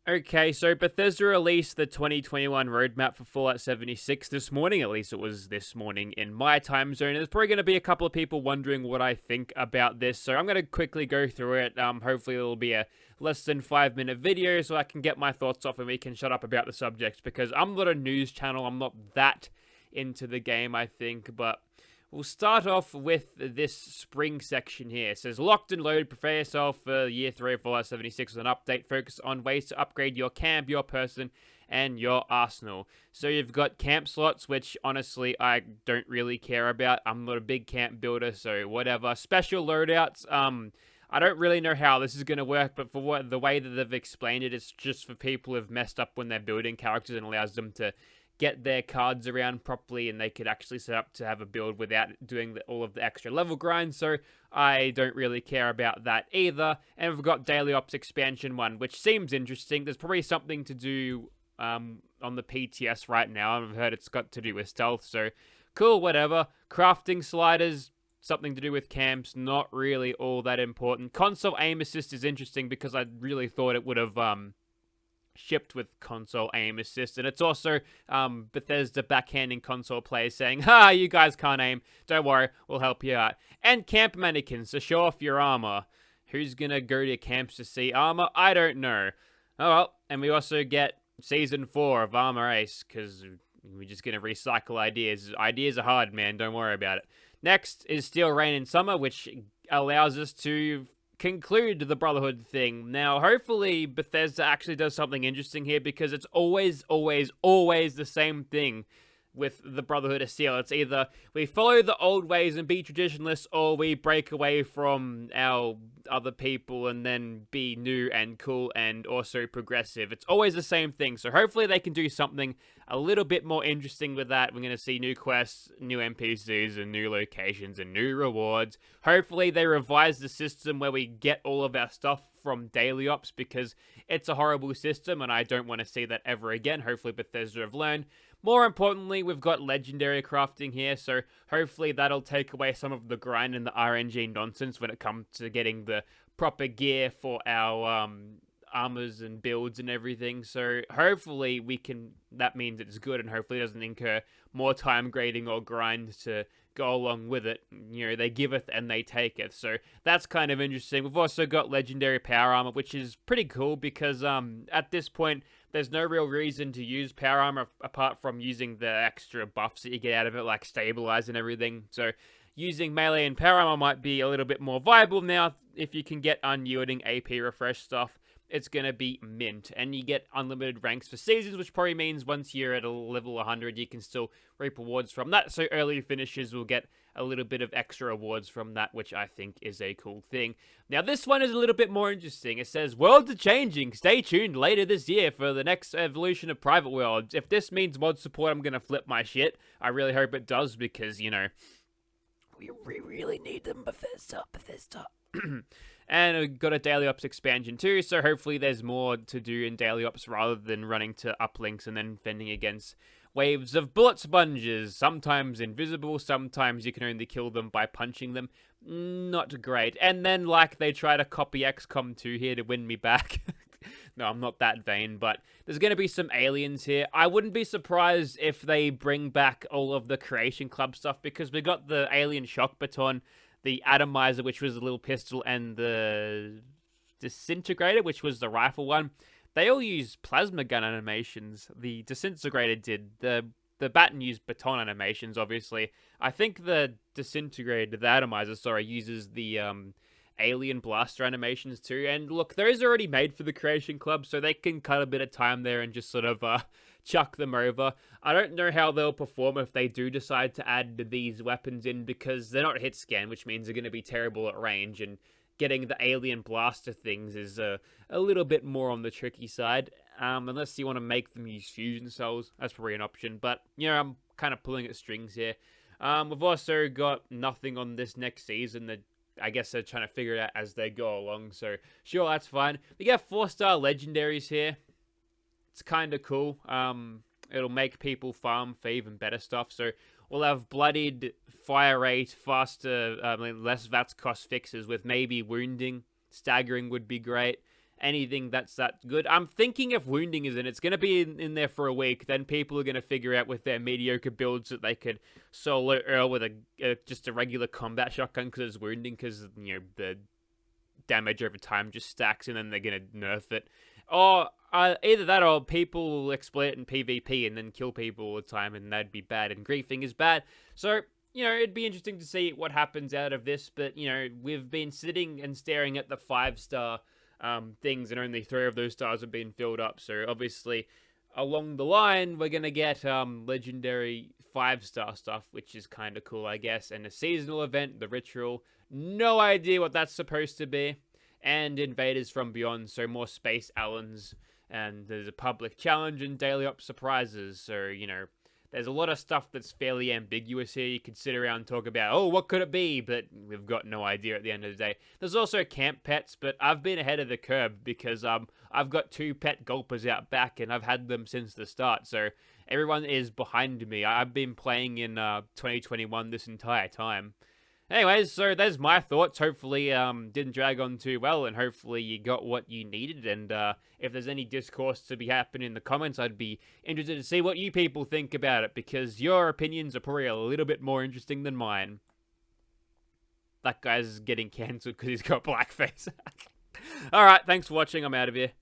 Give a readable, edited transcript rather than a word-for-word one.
Okay, so Bethesda released the 2021 roadmap for Fallout 76 this morning. At least it was this morning in my time zone. There's probably going to be a couple of people wondering what I think about this, so I'm going to quickly go through it. Hopefully it'll be a less than 5-minute video so I can get my thoughts off and we can shut up about the subject, because I'm not a news channel. I'm not that into the game, I think, but we'll start off with this spring section here. It says, locked and loaded, prepare yourself for year 3 of Fallout 76 with an update focused on ways to upgrade your camp, your person, and your arsenal. So you've got camp slots, which honestly I don't really care about. I'm not a big camp builder, so whatever. Special loadouts, I don't really know how this is going to work, but for the way that they've explained it, it's just for people who've messed up when they're building characters and allows them to get their cards around properly, and they could actually set up to have a build without doing all of the extra level grind, so I don't really care about that either. And we've got Daily Ops Expansion 1, which seems interesting. There's probably something to do on the PTS right now. I've heard it's got to do with stealth, so cool, whatever. Crafting sliders, something to do with camps, not really all that important. Console aim assist is interesting because I really thought it would have shipped with console aim assist, and it's also Bethesda backhanding console players saying, ha, you guys can't aim, don't worry, we'll help you out. And camp mannequins to show off your armor. Who's gonna go to camps to see armor? I don't know. Oh well, and we also get season 4 of Armor Ace, because we're just gonna recycle ideas. Ideas are hard, man, don't worry about it. Next is Steel Rain in Summer, which allows us to conclude the Brotherhood thing. Now, hopefully Bethesda actually does something interesting here, because it's always the same thing with the Brotherhood of Steel. It's either we follow the old ways and be traditionalists, or we break away from our other people and then be new and cool and also progressive. It's always the same thing. So hopefully they can do something a little bit more interesting with that. We're going to see new quests, new NPCs, and new locations and new rewards. Hopefully they revise the system where we get all of our stuff from Daily Ops, because it's a horrible system and I don't want to see that ever again. Hopefully Bethesda have learned. More importantly, we've got legendary crafting here, so hopefully that'll take away some of the grind and the RNG nonsense when it comes to getting the proper gear for our armors and builds and everything. So hopefully that means it's good, and hopefully it doesn't incur more time grading or grind to go along with it. You know, they giveth and they taketh, so that's kind of interesting. We've also got legendary power armor, which is pretty cool, because at this point there's no real reason to use power armor apart from using the extra buffs that you get out of it, like stabilize and everything. So using melee and power armor might be a little bit more viable now. If you can get unyielding AP refresh stuff, it's going to be mint. And you get unlimited ranks for seasons, which probably means once you're at a level 100, you can still reap rewards from that. So early finishers will get a little bit of extra rewards from that, which I think is a cool thing. Now, this one is a little bit more interesting. It says, worlds are changing. Stay tuned later this year for the next evolution of Private Worlds. If this means mod support, I'm going to flip my shit. I really hope it does, because, you know, we really need them, Bethesda. And we've got a Daily Ops expansion too, so hopefully there's more to do in Daily Ops rather than running to uplinks and then fending against waves of bullet sponges. Sometimes invisible, sometimes you can only kill them by punching them. Not great. And then, like, they try to copy XCOM 2 here to win me back. No, I'm not that vain, but there's going to be some aliens here. I wouldn't be surprised if they bring back all of the Creation Club stuff, because we got the alien shock baton, the atomizer, which was the little pistol, and the disintegrator, which was the rifle one. They all use plasma gun animations. The disintegrator did. The baton used baton animations, obviously. I think the disintegrator, the atomizer, sorry, uses the alien blaster animations too. And look, those are already made for the Creation Club, so they can cut a bit of time there and just sort of chuck them over. I don't know how they'll perform if they do decide to add these weapons in, because they're not hit scan, which means they're going to be terrible at range, and getting the alien blaster things is a little bit more on the tricky side. Unless you want to make them use fusion cells, that's probably an option, but, you know, I'm kind of pulling at strings here. We've also got nothing on this next season. That I guess they're trying to figure it out as they go along, so sure, that's fine. We get 4-star legendaries here. It's kind of cool. It'll make people farm for even better stuff. So we'll have bloodied, fire rate, faster, less VATS cost fixes with maybe wounding. Staggering would be great. anything that's that good. I'm thinking if Wounding is in, it's going to be in there for a week. Then people are going to figure out with their mediocre builds that they could solo Earl with just a regular combat shotgun because it's Wounding, because the damage over time just stacks, and then they're going to nerf it. Or either that, or people will exploit it in PvP and then kill people all the time, and that'd be bad. And griefing is bad. So it'd be interesting to see what happens out of this. But we've been sitting and staring at the 5-star things, and only 3 of those stars have been filled up. So obviously, along the line, we're gonna get legendary 5-star stuff, which is kind of cool, I guess. And a seasonal event, the Ritual. No idea what that's supposed to be. And Invaders from Beyond, so more Space Allens. And there's a public challenge and daily op surprises. So, there's a lot of stuff that's fairly ambiguous here. You could sit around and talk about, oh, what could it be? But we've got no idea at the end of the day. There's also camp pets, but I've been ahead of the curve because I've got 2 pet gulpers out back, and I've had them since the start. So everyone is behind me. I've been playing in 2021 this entire time. Anyways, so there's my thoughts. Hopefully didn't drag on too well, and hopefully you got what you needed. And if there's any discourse to be happening in the comments, I'd be interested to see what you people think about it, because your opinions are probably a little bit more interesting than mine. That guy's getting cancelled because he's got blackface. Alright, thanks for watching. I'm out of here.